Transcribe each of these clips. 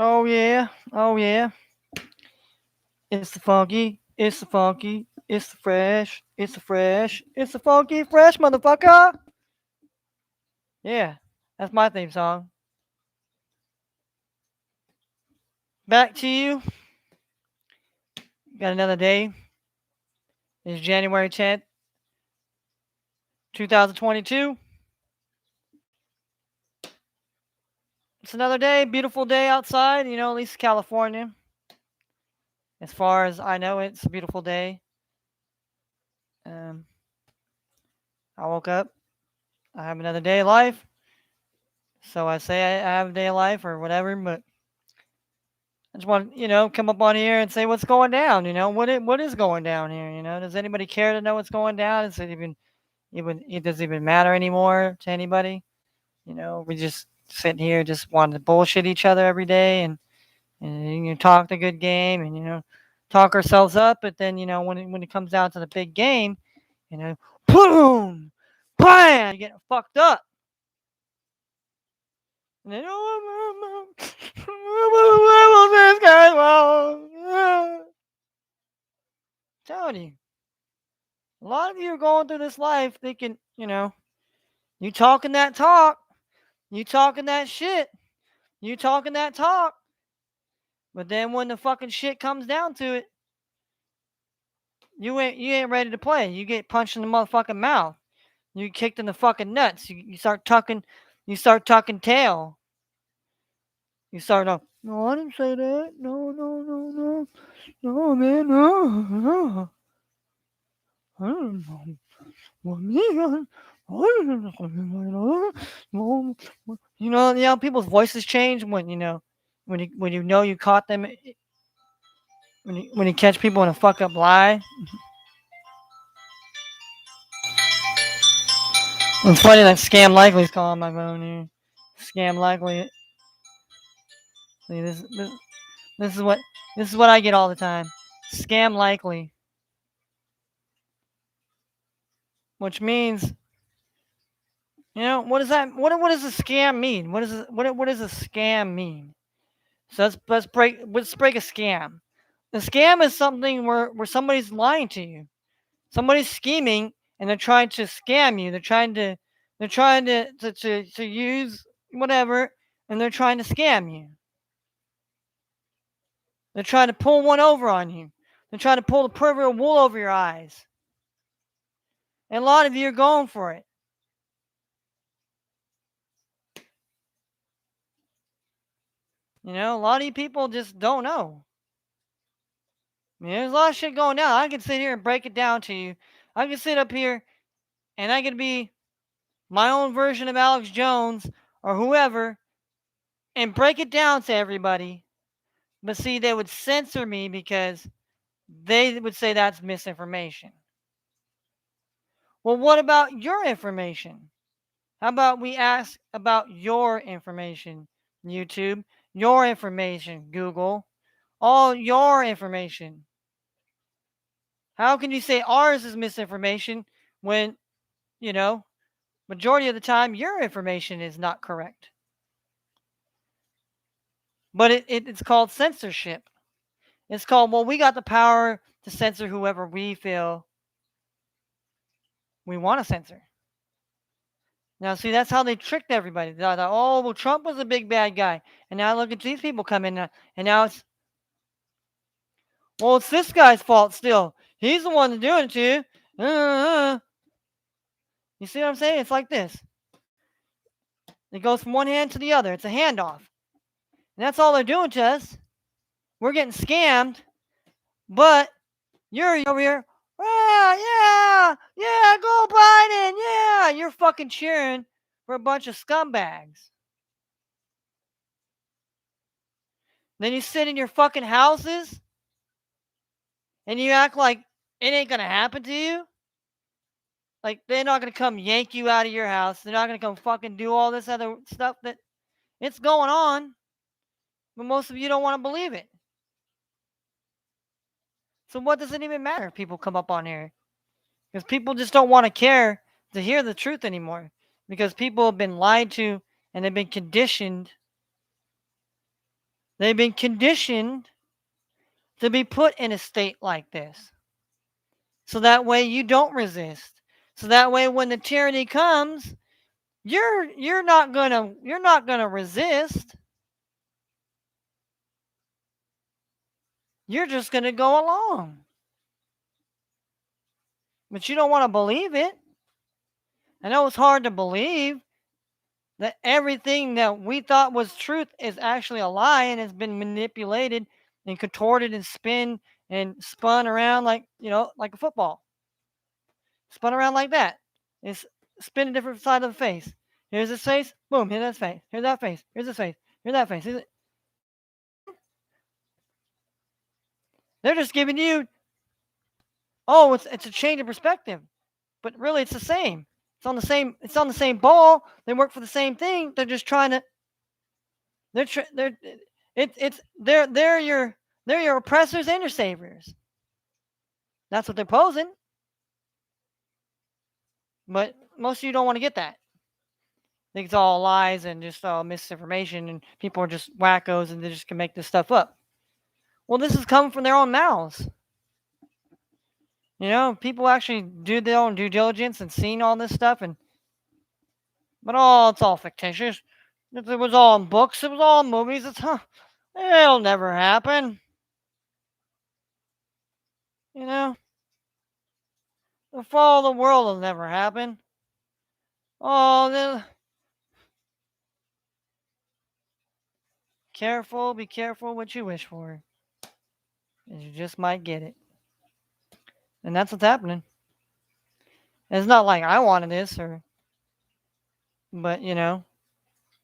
Oh yeah, oh yeah. It's the funky, it's the funky, it's the fresh, it's the fresh, it's the funky fresh motherfucker. Yeah, that's my theme song. Back to you. Got another day. It's January 10th, 2022. It's another day, beautiful day outside, at least California. As far as I know, it's a beautiful day. Um, I woke up. I have another day of life. So I say I have a day of life or whatever, but I just want come up on here and say what's going down. What is going down here? Does anybody care to know what's going down? Is it even it doesn't even matter anymore to anybody? We just sitting here just wanting to bullshit each other every day and talk the good game and talk ourselves up, but then when it comes down to the big game, you know, boom, bam, you get fucked up. And then, this guy well. Telling you, a lot of you are going through this life thinking, you talking that talk, you talking that shit, you talking that talk, but then when the fucking shit comes down to it, you ain't ready to play. You get punched in the motherfucking mouth. You get kicked in the fucking nuts. You start tucking tail. You start no, I didn't say that. No, no, no, no. No, man, no, no. I don't know. Well, me, people's voices change when you caught them, when you catch people in a fuck up lie. It's funny that Scam Likely's calling my phone here. Scam Likely. See, this is what I get all the time. Scam Likely, which means what does that what does a scam mean? What does a scam mean? So let's break a scam. A scam is something where somebody's lying to you. Somebody's scheming and they're trying to scam you. They're trying to use whatever, and they're trying to scam you. They're trying to pull one over on you. They're trying to pull the proverbial wool over your eyes. And a lot of you are going for it. A lot of you people just don't know. There's a lot of shit going down. I can sit here and break it down to you. I can sit up here and I can be my own version of Alex Jones or whoever and break it down to everybody. But see, they would censor me because they would say that's misinformation. Well, what about your information? How about we ask about your information, YouTube, your information, Google, all your information? How can you say ours is misinformation when, you know, majority of the time your information is not correct? But it's called censorship. It's called, well, we got the power to censor whoever we feel we want to censor. Now, see, that's how they tricked everybody. They thought, oh, well, Trump was a big bad guy. And now look at these people coming in, and now it's this guy's fault still. He's the one that's doing it to you. You see what I'm saying? It's like this. It goes from one hand to the other. It's a handoff. And that's all they're doing to us. We're getting scammed, but you're over here. Yeah, go Biden. Yeah, you're fucking cheering for a bunch of scumbags. Then you sit in your fucking houses and you act like it ain't gonna happen to you. Like they're not gonna come yank you out of your house. They're not gonna come fucking do all this other stuff that it's going on. But most of you don't want to believe it. So what does it even matter if people come up on here? Because people just don't want to care to hear the truth anymore. Because people have been lied to and they've been conditioned They've been conditioned to be put in a state like this. So that way you don't resist. So that way when the tyranny comes, you're not gonna resist. You're just gonna go along. But you don't want to believe it. I know it's hard to believe that everything that we thought was truth is actually a lie and has been manipulated and contorted and spun around like a football. Spun around like that. It's spin a different side of the face. Here's his face, boom, here's his face, here's that face, here's his face, here's that face. They're just giving you, oh, it's a change of perspective, but really it's the same. It's on the same ball. They work for the same thing. They're just trying to. They're it's they're your oppressors and your saviors. That's what they're posing. But most of you don't want to get that. I think it's all lies and just all misinformation, and people are just wackos and they just can make this stuff up. Well, this is coming from their own mouths. People actually do their own due diligence and seen all this stuff, but it's all fictitious. It was all in books. It was all in movies. It'll never happen. You know, the fall of the world will never happen. Oh, be careful what you wish for, 'cause you just might get it. And that's what's happening. And it's not like I wanted this, but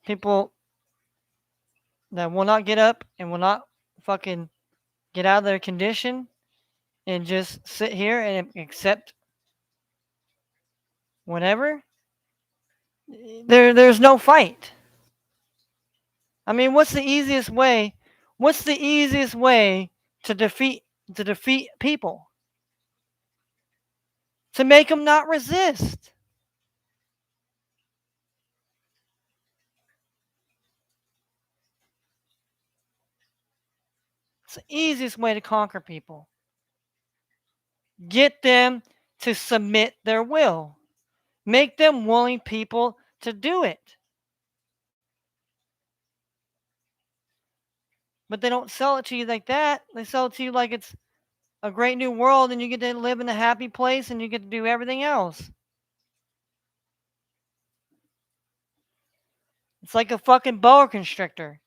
people that will not get up and will not fucking get out of their condition and just sit here and accept whatever. There's no fight. I mean, what's the easiest way? What's the easiest way to defeat people? To make them not resist. It's the easiest way to conquer people. Get them to submit their will. Make them willing people to do it. But they don't sell it to you like that. They sell it to you like it's a great new world and you get to live in a happy place and you get to do everything else. It's like a fucking boa constrictor.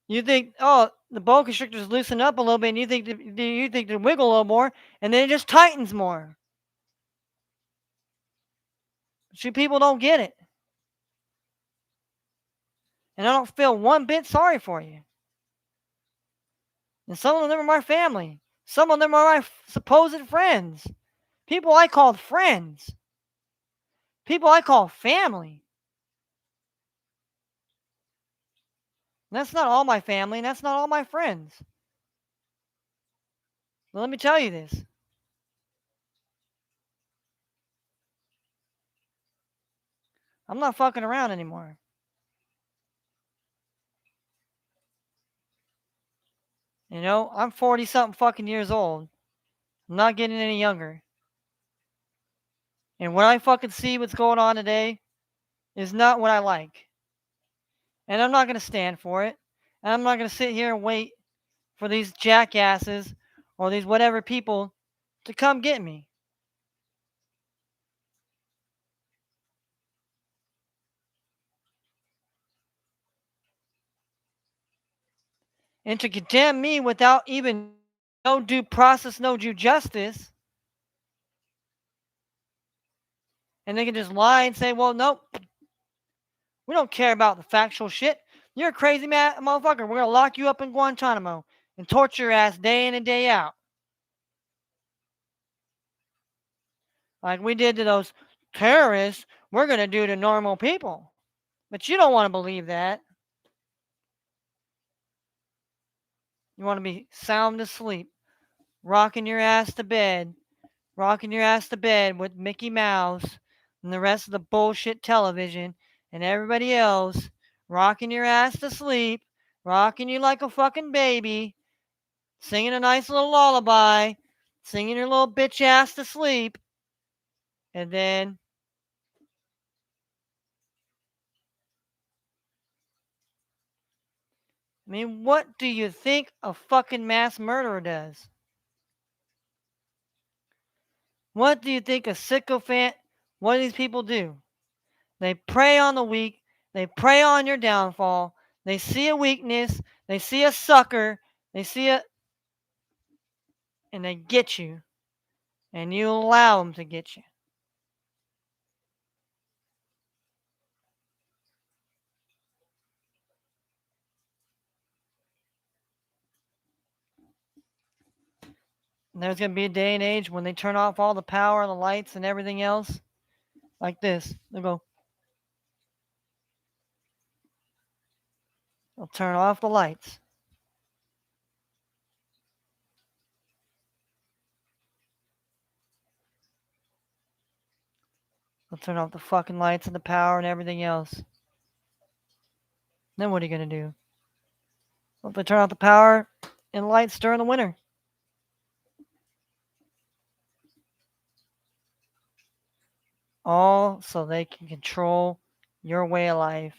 You think, oh, the boa constrictor's loosen up a little bit, and you think to wiggle a little more, and then it just tightens more. But you people don't get it, and I don't feel one bit sorry for you. And some of them are my family. Some of them are my supposed friends. People I called friends. People I call family. And that's not all my family, and that's not all my friends. But let me tell you this. I'm not fucking around anymore. I'm 40 something fucking years old. I'm not getting any younger. And when I fucking see what's going on today is not what I like. And I'm not going to stand for it. And I'm not going to sit here and wait for these jackasses or these whatever people to come get me. And to condemn me without even no due process, no due justice. And they can just lie and say, well, nope, we don't care about the factual shit. You're a crazy motherfucker. We're going to lock you up in Guantanamo and torture your ass day in and day out. Like we did to those terrorists, we're going to do to normal people. But you don't want to believe that. You want to be sound asleep, rocking your ass to bed, with Mickey Mouse and the rest of the bullshit television and everybody else rocking your ass to sleep, rocking you like a fucking baby, singing a nice little lullaby, singing your little bitch ass to sleep, and then I mean, what do you think a fucking mass murderer does? What do you think a sycophant, what do these people do? They prey on the weak, they prey on your downfall, they see a weakness, they see a sucker, they see a, and they get you, and you allow them to get you. And there's going to be a day and age when they turn off all the power and the lights and everything else like this. They'll turn off the lights. They'll turn off the fucking lights and the power and everything else. Then what are you going to do? Well, if they turn off the power and lights during the winter. All so they can control your way of life.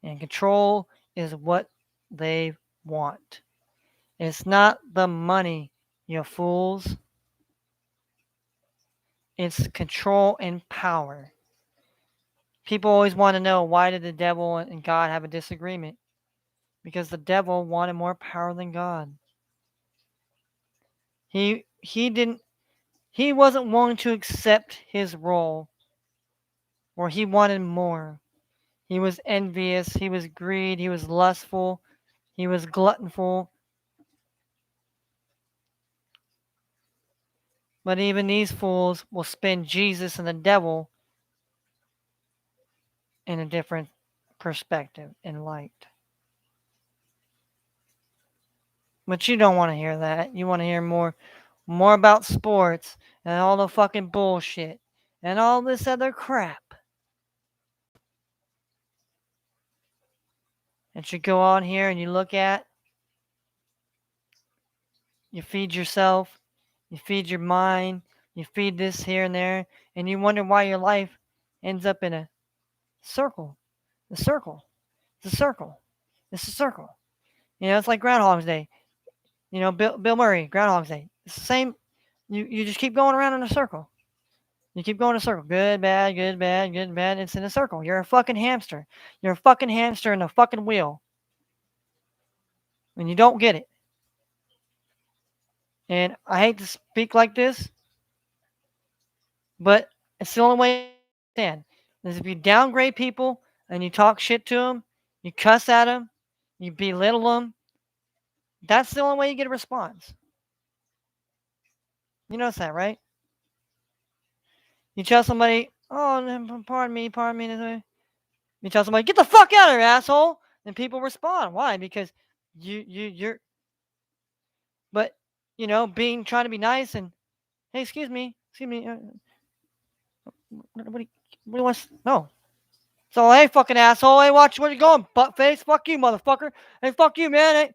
And control is what they want. It's not the money, you fools. It's control and power. People always want to know, why did the devil and God have a disagreement? Because the devil wanted more power than God. He didn't he wasn't willing to accept his role, or he wanted more. He was envious, he was greedy, he was lustful, he was gluttonful. But even these fools will spin Jesus and the devil in a different perspective and light. But you don't want to hear that. You want to hear more about sports and all the fucking bullshit and all this other crap. And you go on here and you look at, you feed yourself, you feed your mind, you feed this here and there, and you wonder why your life ends up in a circle. A circle. It's a circle. It's a circle. You know, it's like Groundhog's Day. You know, Bill Murray, Groundhog's Day. It's the same. You just keep going around in a circle. You keep going in a circle. Good, bad, good, bad, good, bad. It's in a circle. You're a fucking hamster. You're a fucking hamster in a fucking wheel. And you don't get it. And I hate to speak like this, but it's the only way I understand. Is if you downgrade people and you talk shit to them, you cuss at them, you belittle them, that's the only way you get a response. You notice that, right? You tell somebody, oh, pardon me, pardon me. You tell somebody, get the fuck out of here, asshole. And people respond. Why? Because you're, but, you know, trying to be nice and, hey, excuse me, what do you want? No. So, hey, fucking asshole, hey, watch where you going, butt face. Fuck you, motherfucker. Hey, fuck you, man. Hey.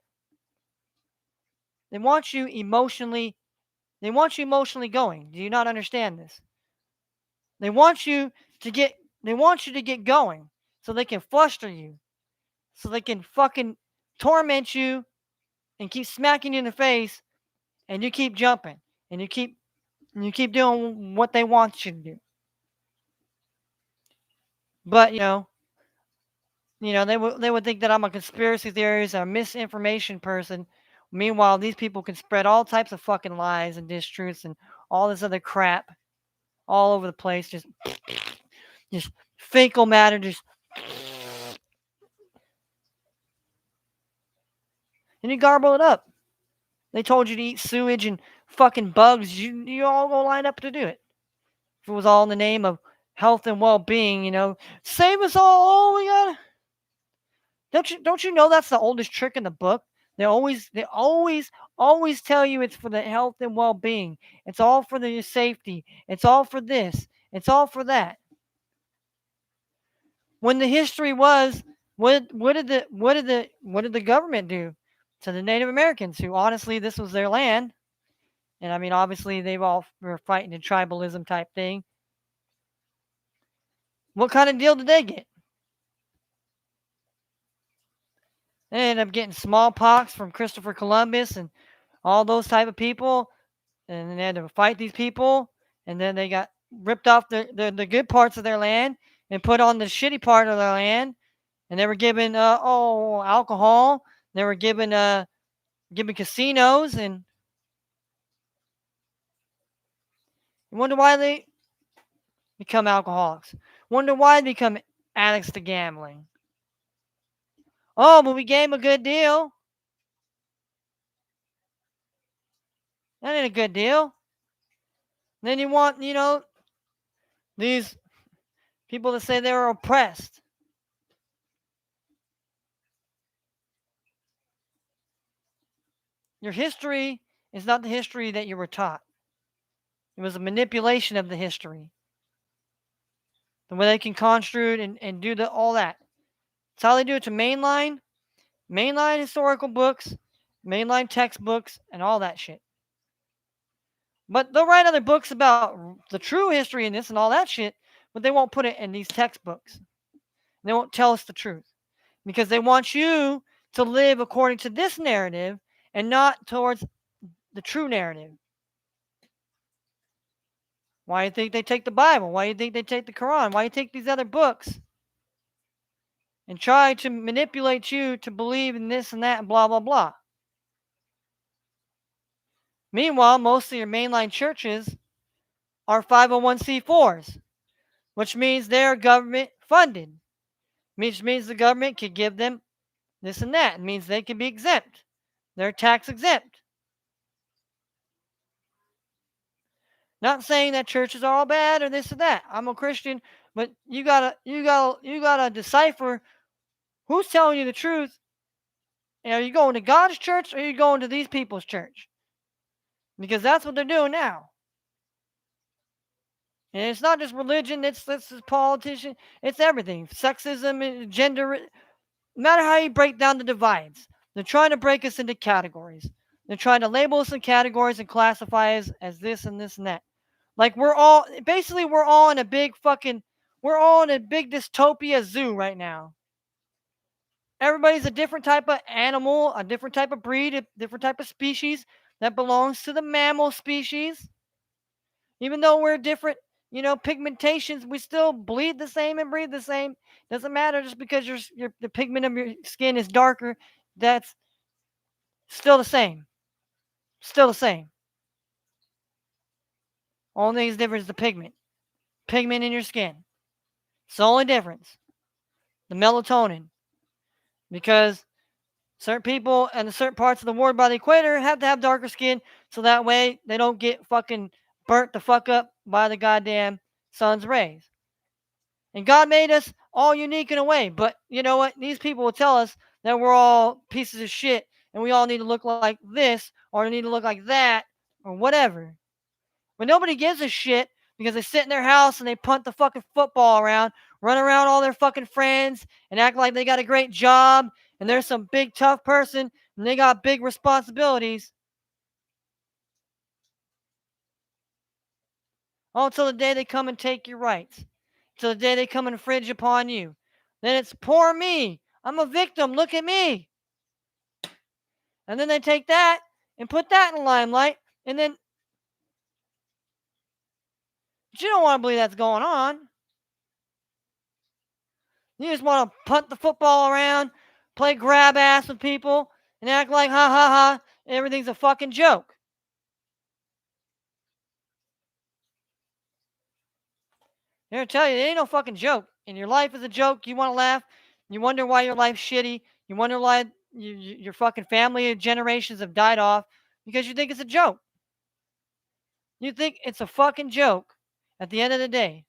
They want you emotionally going. Do you not understand this? They want you to get going so they can fluster you, so they can fucking torment you and keep smacking you in the face, and you keep jumping and you keep doing what they want you to do. But they would think that I'm a conspiracy theorist or a misinformation person. Meanwhile, these people can spread all types of fucking lies and distruths and all this other crap all over the place. Just fecal matter. And you garble it up. They told you to eat sewage and fucking bugs. You all go line up to do it. If it was all in the name of health and well-being, save us all. Oh, we gotta. Don't you know that's the oldest trick in the book? They always tell you it's for the health and well-being. It's all for the safety. It's all for this. It's all for that. When the history was What did the government do to the Native Americans who honestly this was their land? And I mean, obviously they've all were fighting a tribalism type thing. What kind of deal did they get? They ended up getting smallpox from Christopher Columbus and all those type of people, and then they had to fight these people, and then they got ripped off the good parts of their land and put on the shitty part of their land, and they were given alcohol. They were given casinos, and you wonder why they become alcoholics. Wonder why they become addicts to gambling. Oh, but we gave them a good deal. That ain't a good deal. Then you want, these people that say they were oppressed. Your history is not the history that you were taught. It was a manipulation of the history. The way they can construe it and do all that. It's how they do it to mainline historical books, mainline textbooks, and all that shit. But they'll write other books about the true history and this and all that shit, but they won't put it in these textbooks. They won't tell us the truth because they want you to live according to this narrative and not towards the true narrative. Why do you think they take the Bible? Why do you think they take the Quran? Why do you take these other books and try to manipulate you to believe in this and that and blah, blah, blah? Meanwhile, most of your mainline churches are 501c4s, which means they're government funded, which means the government could give them this and that. It means they can be exempt. They're tax exempt. Not saying that churches are all bad or this or that. I'm a Christian, but you gotta decipher who's telling you the truth. And are you going to God's church or are you going to these people's church? Because that's what they're doing now. And it's not just religion, it's politician, it's everything. Sexism, gender, no matter how you break down the divides, they're trying to break us into categories. They're trying to label us in categories and classify us as this and this and that. Like we're all in a big dystopia zoo right now. Everybody's a different type of animal, a different type of breed, a different type of species that belongs to the mammal species. Even though we're different, pigmentations, we still bleed the same and breathe the same. Doesn't matter just because the pigment of your skin is darker. That's still the same. Still the same. Only thing is different is the pigment. Pigment in your skin. It's the only difference. The melatonin. Because certain people in certain parts of the world by the equator have to have darker skin so that way they don't get fucking burnt the fuck up by the goddamn sun's rays. And God made us all unique in a way, but you know what? These people will tell us that we're all pieces of shit and we all need to look like this or need to look like that or whatever. But nobody gives a shit because they sit in their house and they punt the fucking football around, run around all their fucking friends and act like they got a great job and they're some big tough person and they got big responsibilities. All until the day they come and take your rights. Till the day they come and infringe upon you. Then it's poor me. I'm a victim. Look at me. And then they take that and put that in the limelight. And then but you don't want to believe that's going on. You just want to punt the football around, play grab ass with people, and act like ha ha ha, everything's a fucking joke. Here to tell you, it ain't no fucking joke. And your life is a joke. You want to laugh. You wonder why your life's shitty. You wonder why your fucking family of generations have died off because you think it's a joke. You think it's a fucking joke at the end of the day.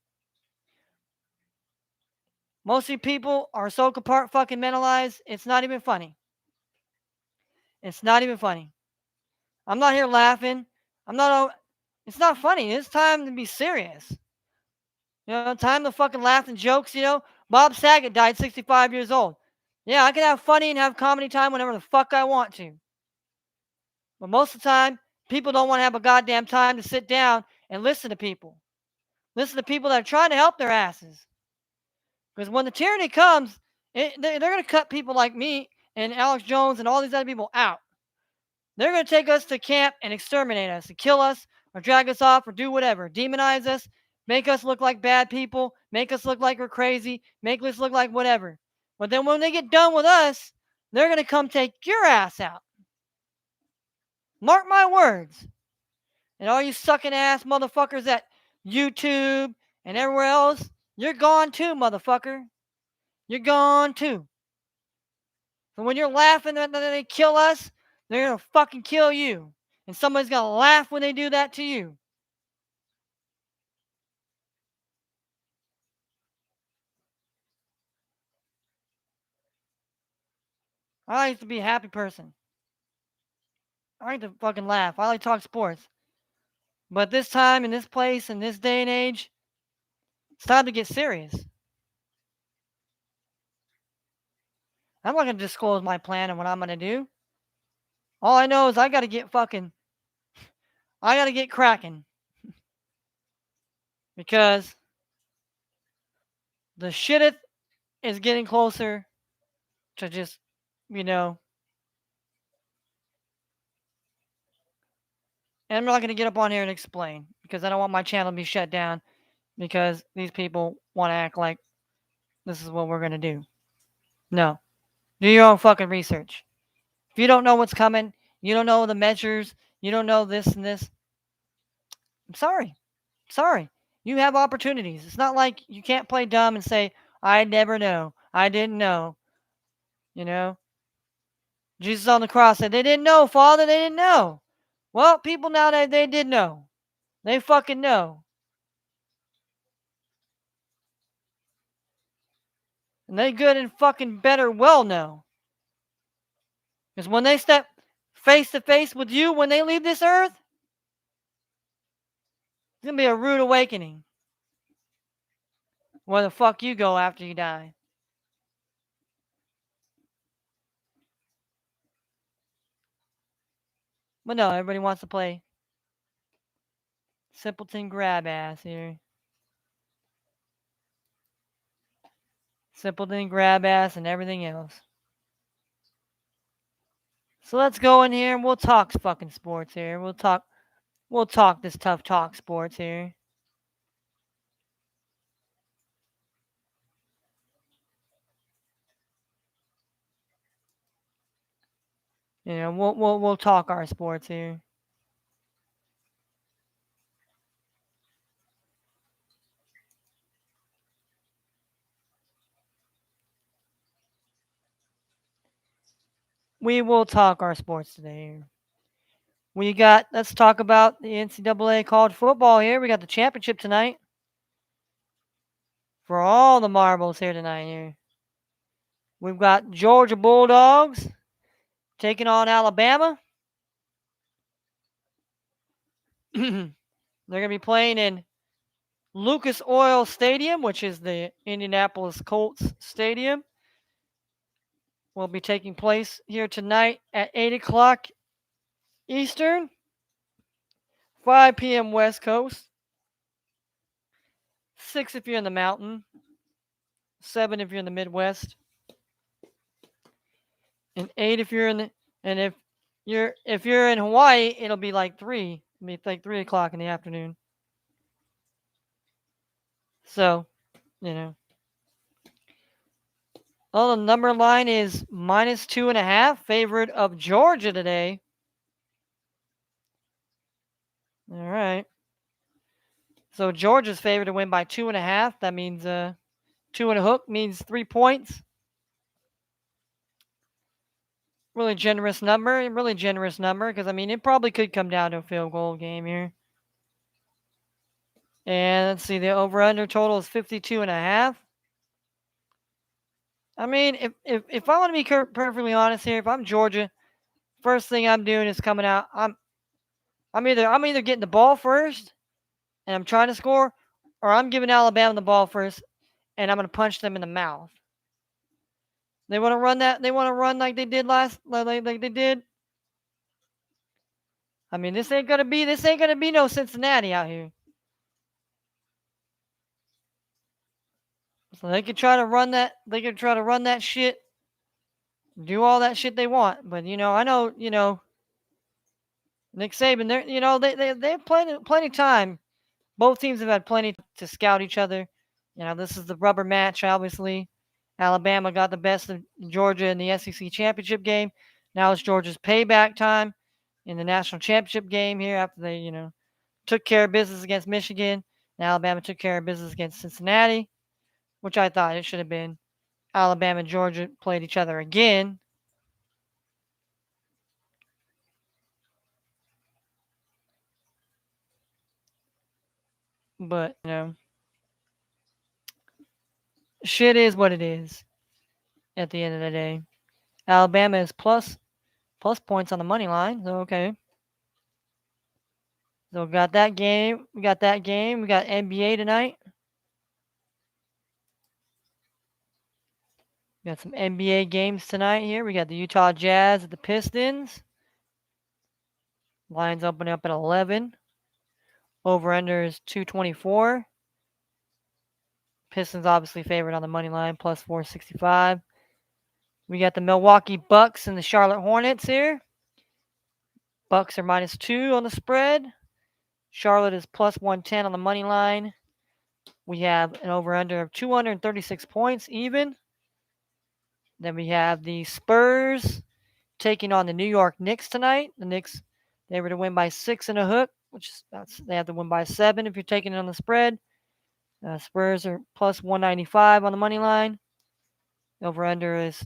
Most of you people are so fucking mentalized, it's not even funny. It's not even funny. I'm not here laughing. It's not funny. It's time to be serious. Time to fucking laugh and jokes, Bob Saget died 65 years old. Yeah, I can have funny and have comedy time whenever the fuck I want to. But most of the time, people don't want to have a goddamn time to sit down and listen to people. Listen to people that are trying to help their asses. Because when the tyranny comes, they're going to cut people like me and Alex Jones and all these other people out. They're going to take us to camp and exterminate us and kill us or drag us off or do whatever. Demonize us, make us look like bad people, make us look like we're crazy, make us look like whatever. But then when they get done with us, they're going to come take your ass out. Mark my words. And all you sucking ass motherfuckers at YouTube and everywhere else, you're gone too, motherfucker. You're gone too. So when you're laughing that they kill us, they're going to fucking kill you. And somebody's going to laugh when they do that to you. I like to be a happy person. I like to fucking laugh. I like to talk sports. But this time, in this place, in this day and age, it's time to get serious. I'm not going to disclose my plan and what I'm going to do. All I know is I got to get cracking. Because the shit is getting closer to just, you know. And I'm not going to get up on here and explain because I don't want my channel to be shut down because these people want to act like this is what we're going to do. No. Do your own fucking research. If you don't know what's coming, you don't know the measures, you don't know this and this, I'm sorry. Sorry. You have opportunities. It's not like you can't play dumb and say, I never know. I didn't know. You know? Jesus on the cross said, they didn't know, Father. They didn't know. Well, people now, they did know. They fucking know. And they good and fucking better well know. Because when they step face to face with you when they leave this earth, it's going to be a rude awakening. Where the fuck you go after you die. But no, everybody wants to play simpleton grab ass here. Simpleton grab ass and everything else. So let's go in here and we'll talk fucking sports here. We'll talk this tough talk sports here. You know, we'll talk our sports here. We will talk our sports today. Let's talk about the NCAA college football here. We got the championship tonight. For all the marbles here tonight here. We've got Georgia Bulldogs taking on Alabama. They're going to be playing in Lucas Oil Stadium, which is the Indianapolis Colts Stadium. Will be taking place here tonight at 8 o'clock Eastern, 5 p.m. West Coast, 6 if you're in the mountain, 7 if you're in the Midwest, and 8 if you're in the, and if you're in Hawaii, it'll be like 3. It'll be like 3 o'clock in the afternoon. So, you know. Well, the number line is -2.5. Favorite of Georgia today. All right. So Georgia's favored to win by 2.5. That means 2 and a hook means 3 points. Really generous number. Really generous number because I mean it probably could come down to a field goal game here. And let's see, the over/under total is 52.5. I mean, if I want to be perfectly honest here, if I'm Georgia, first thing I'm doing is coming out. I'm either getting the ball first, and I'm trying to score, or I'm giving Alabama the ball first, and I'm going to punch them in the mouth. They want to run that. They want to run like they did like they did. I mean, this ain't gonna be. This ain't gonna be no Cincinnati out here. So they could try to run that. They could try to run that shit. Do all that shit they want. But I know. Nick Saban. They're. They have plenty time. Both teams have had plenty to scout each other. This is the rubber match, obviously. Alabama got the best of Georgia in the SEC championship game. Now it's Georgia's payback time in the national championship game here after they, took care of business against Michigan. And Alabama took care of business against Cincinnati, which I thought it should have been. Alabama and Georgia played each other again. But, shit is what it is at the end of the day. Alabama is plus points on the money line. So, okay. So, we got that game. We got NBA tonight. We got some NBA games tonight here. We got the Utah Jazz at the Pistons. Lines opening up at 11. Over-under is 224. Pistons obviously favored on the money line, plus 465. We got the Milwaukee Bucks and the Charlotte Hornets here. Bucks are -2 on the spread. Charlotte is plus 110 on the money line. We have an over-under of 236 points even. Then we have the Spurs taking on the New York Knicks tonight. The Knicks, they were to win by 6 and a hook, they have to win by 7 if you're taking it on the spread. Spurs are plus 195 on the money line. Over under is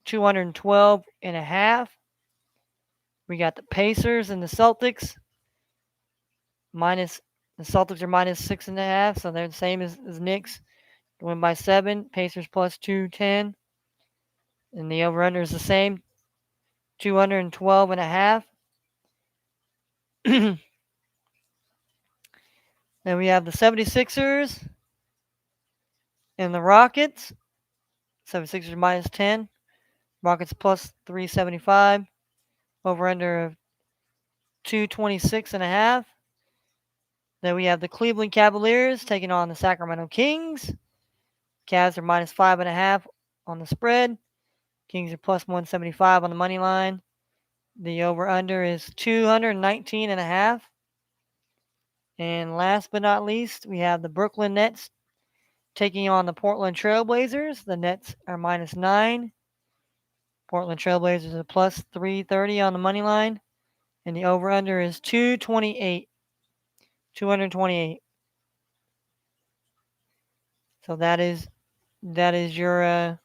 212 and a half. We got the Pacers and the Celtics. The Celtics are -6.5, so they're the same as Knicks. Win by 7. Pacers plus 210. And the over under is the same, 212 and a half. Then we have the 76ers and the Rockets. 76ers -10. Rockets plus 375. Over under of 226 and a half. Then we have the Cleveland Cavaliers taking on the Sacramento Kings. Cavs are -5.5 on the spread. Kings are plus 175 on the money line. The over under is 219 and a half. And last but not least, we have the Brooklyn Nets taking on the Portland Trailblazers. The Nets are -9. Portland Trailblazers are plus 330 on the money line. And the over under is 228. 228. So that is your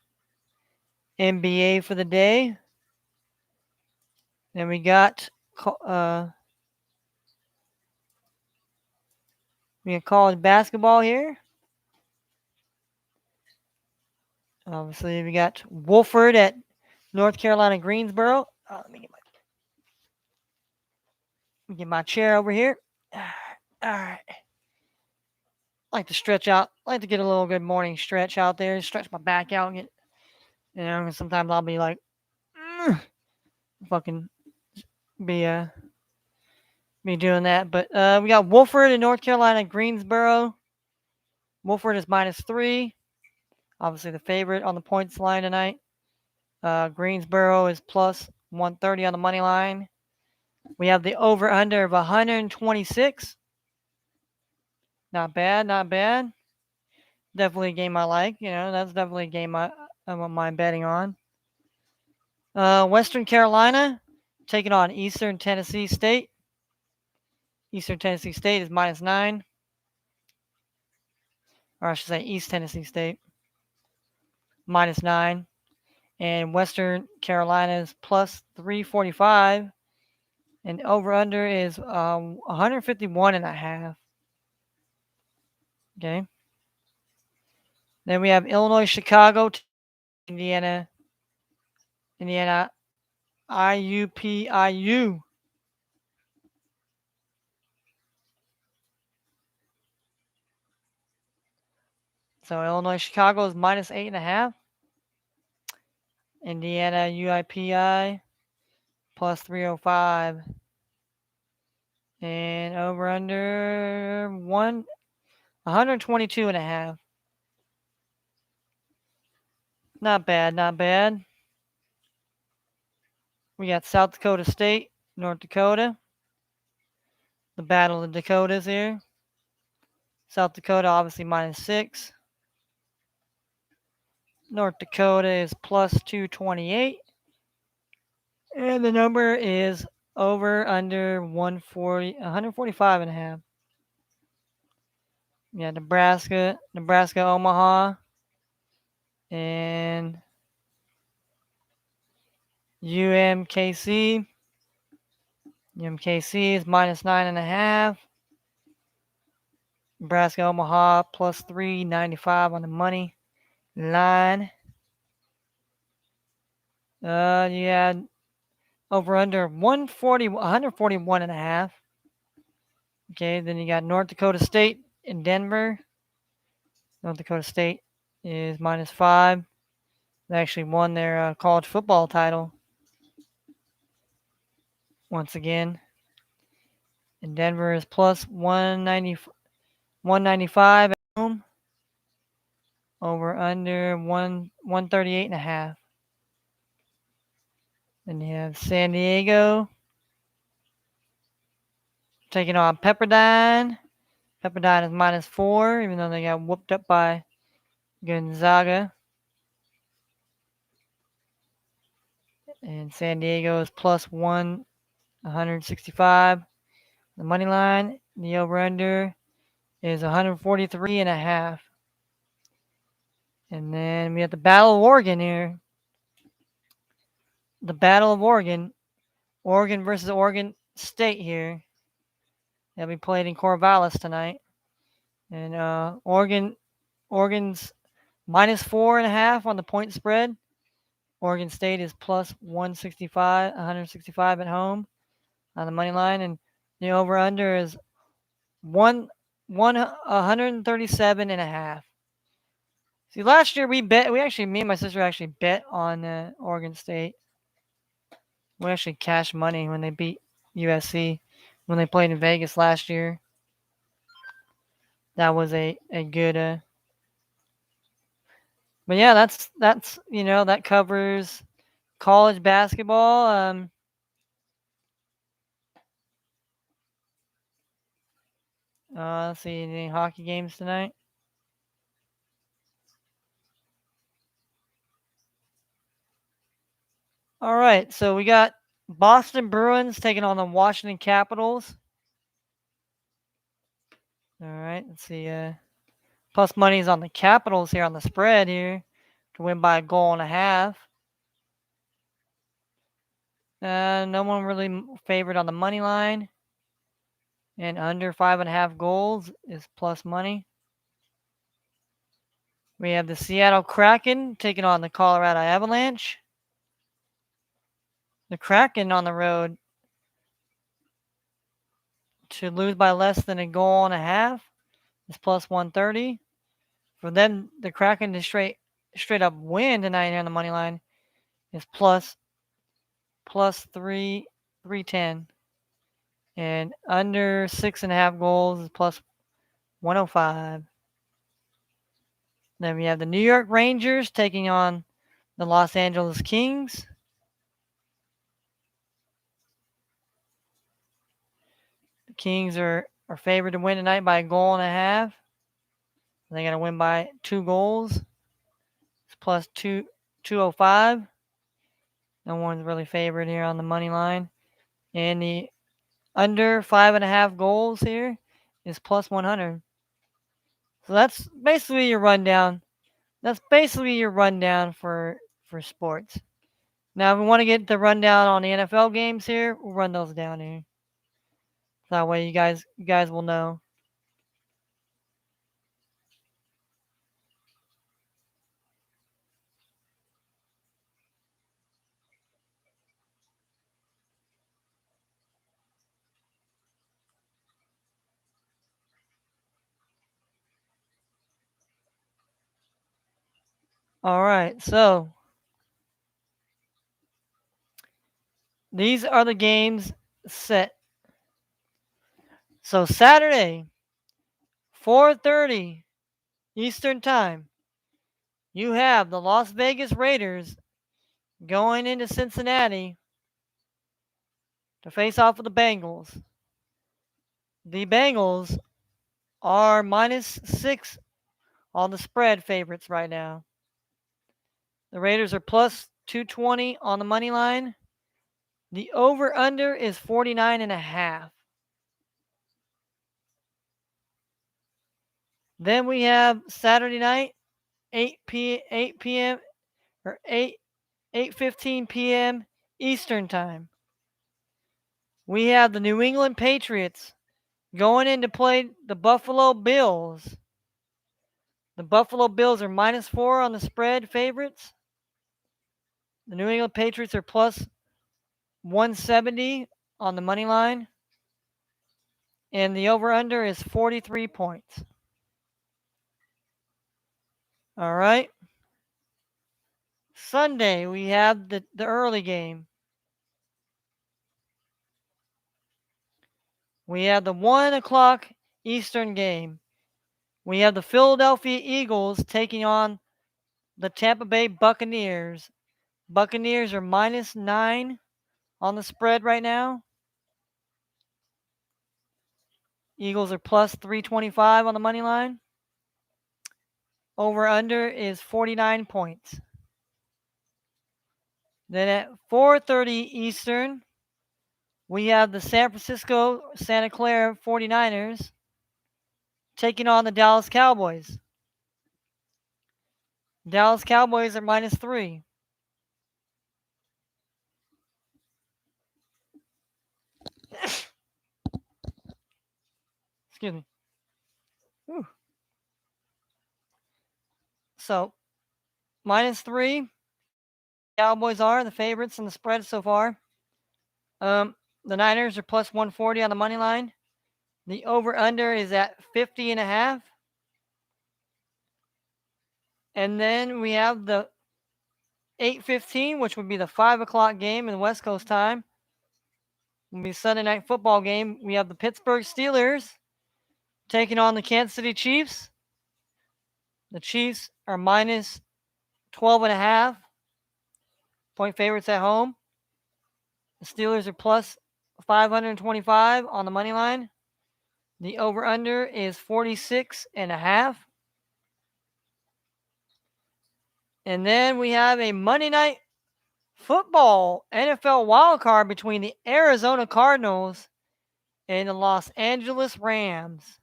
NBA for the day. Then we got college basketball here. Obviously, we got Wofford at North Carolina Greensboro. Let me get my chair over here. All right. I like to stretch out. I like to get a little good morning stretch out there. Stretch my back out. And get, sometimes I'll be like, fucking be doing that. But we got Wofford in North Carolina Greensboro. Wofford is -3. Obviously the favorite on the points line tonight. Greensboro is plus 130 on the money line. We have the over-under of 126. Not bad, not bad. Definitely a game I like. That's definitely a game I won't mind betting on. Western Carolina taking on Eastern Tennessee State. Eastern Tennessee State is -9. Or I should say East Tennessee State. -9. And Western Carolina is plus 345. And over-under is 151 and a half. Okay. Then we have Illinois, Chicago, Indiana, IUPIU. So Illinois, Chicago is -8.5. Indiana UIPI plus 305. And over under 122 and a half. Not bad, not bad. We got South Dakota State, North Dakota. The Battle of the Dakotas here. South Dakota obviously -6. North Dakota is plus 228. And the number is over under 145 and a half. Yeah, Nebraska, Omaha, and UMKC. UMKC is -9.5. Nebraska, Omaha plus 395 on the money line. You had over under 141 and a half. Okay, then you got North Dakota State in Denver. North Dakota State is -5. They actually won their college football title once again. And Denver is plus 195 at home. Over under 138 and a half. Then you have San Diego taking on Pepperdine. Pepperdine is -4, even though they got whooped up by Gonzaga. And San Diego is plus 165. The money line, the over-under is 143 and a half. And then we have the Battle of Oregon here. The Battle of Oregon. Oregon versus Oregon State here. They'll be played in Corvallis tonight. And Oregon's -4.5 on the point spread. Oregon State is plus 165 at home on the money line. And the over-under is 137 and a half. See, last year me and my sister actually bet on Oregon State. We actually cashed money when they beat USC when they played in Vegas last year. That was a good. But yeah, that's that covers college basketball. Let's see, any hockey games tonight? All right, so we got Boston Bruins taking on the Washington Capitals. All right, let's see. Plus money is on the Capitals here on the spread here to win by a goal and a half. No one really favored on the money line. And under 5.5 goals is plus money. We have the Seattle Kraken taking on the Colorado Avalanche. The Kraken on the road to lose by less than a goal and a half is plus 130. For them, the Kraken to straight up win tonight on the money line is plus 310. And under 6.5 goals is plus 105. Then we have the New York Rangers taking on the Los Angeles Kings. The Kings are favored to win tonight by a goal and a half. They got to win by 2 goals. It's plus 205. No one's really favored here on the money line. And the under 5.5 goals here is plus 100. So that's basically your rundown. For sports. Now, if we want to get the rundown on the NFL games here, we'll run those down here. So that way you guys will know. All right, so These are the games set. So Saturday, 4:30 Eastern Time, you have the Las Vegas Raiders going into Cincinnati to face off with the Bengals. The Bengals are -6 on the spread favorites right now. The Raiders are plus 220 on the money line. The over under is 49.5. Then we have Saturday night, 8 p.m. or 8:15 p.m. Eastern Time. We have the New England Patriots going in to play the Buffalo Bills. The Buffalo Bills are -4 on the spread favorites. The New England Patriots are plus 170 on the money line. And the over under is 43 points. All right. Sunday, we have the early game. We have the 1 o'clock Eastern game. We have the Philadelphia Eagles taking on the Tampa Bay Buccaneers. Buccaneers are -9 on the spread right now. Eagles are plus 325 on the money line. Over under is 49 points. Then at 4:30 Eastern, we have the San Francisco Santa Clara 49ers taking on the Dallas Cowboys. Dallas Cowboys are -3. Excuse me. Whew. So -3. Cowboys are the favorites in the spread so far. The Niners are plus 140 on the money line. The over under is at 50.5. And then we have the 8:15, which would be the 5 o'clock game in West Coast time. Will be Sunday night football game. We have the Pittsburgh Steelers taking on the Kansas City Chiefs. The Chiefs are -12.5 point favorites at home. The Steelers are plus 525 on the money line. The over under is 46.5. And then we have a Monday night football NFL wildcard between the Arizona Cardinals and the Los Angeles Rams.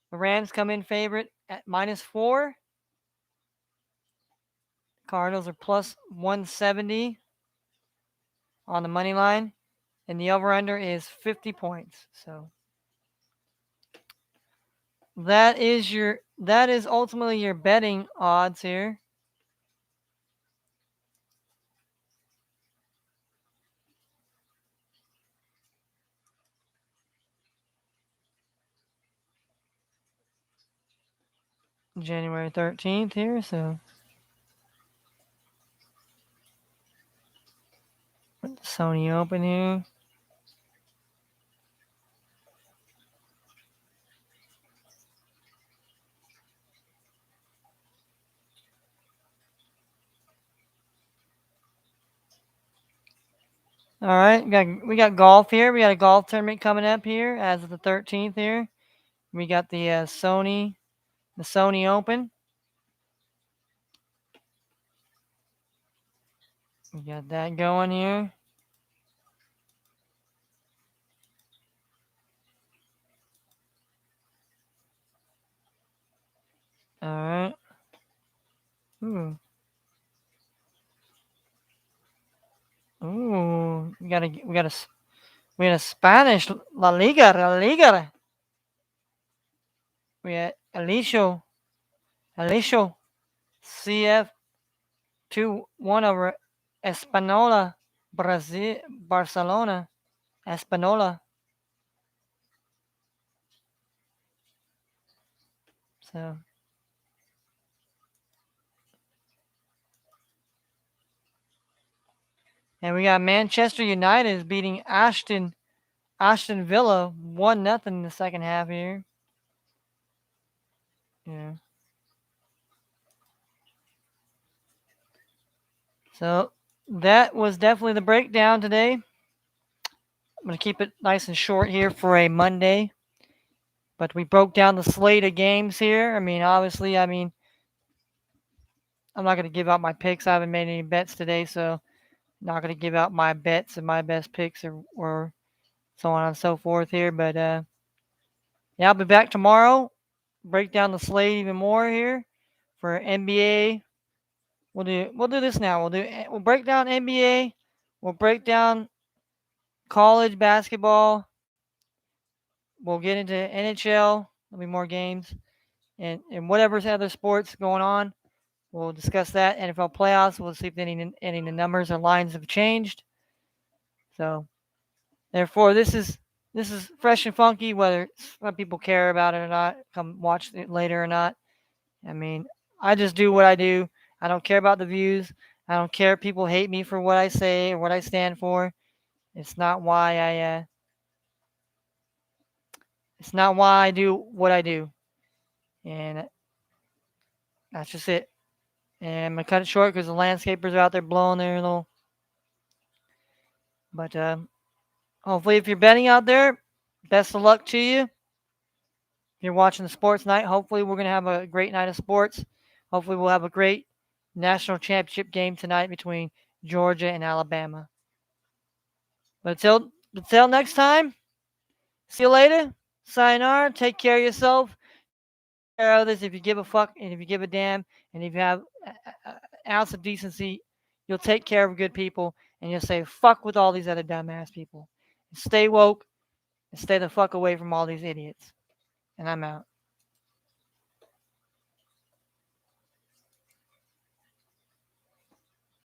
The Rams come in favorite at -4. Cardinals are plus 170 on the money line, and the over/under is 50 points. So that is ultimately your betting odds here. January 13th here, so Sony Open here. All right, we got golf here. We got a golf tournament coming up here as of the 13th here. We got the Sony Open. We got that going here. All right. Ooh. Ooh. We got a Spanish La Liga. We had Alicio CF 2-1 over Espanola Barcelona. Espanola. So And we got Manchester United is beating Ashton Villa 1-0 in the second half here. Yeah. So that was definitely the breakdown today. I'm going to keep it nice and short here for a Monday. But we broke down the slate of games here. I mean, obviously, I'm not going to give out my picks. I haven't made any bets today, so I'm not going to give out my bets and my best picks or so on and so forth here. But yeah, I'll be back tomorrow. Break down the slate even more here for NBA. We'll do this now. We'll break down NBA. We'll break down college basketball. We'll get into NHL. There'll be more games and whatever's other sports going on. We'll discuss that. NFL playoffs. We'll see if any of the numbers or lines have changed. So therefore, this is fresh and funky. Whether some people care about it or not, come watch it later or not. I mean, I just do what I do. I don't care about the views. I don't care if people hate me for what I say or what I stand for. It's not why I do what I do, and that's just it. And I'm gonna cut it short because the landscapers are out there blowing their little. But hopefully, if you're betting out there, best of luck to you. If you're watching the sports night, hopefully we're gonna have a great night of sports. Hopefully, we'll have a great national championship game tonight between Georgia and Alabama. But until next time, see you later. Sayonara. Take care of yourself. Take care of others if you give a fuck and if you give a damn and if you have an ounce of decency, you'll take care of good people and you'll say fuck with all these other dumbass people. Stay woke and stay the fuck away from all these idiots. And I'm out.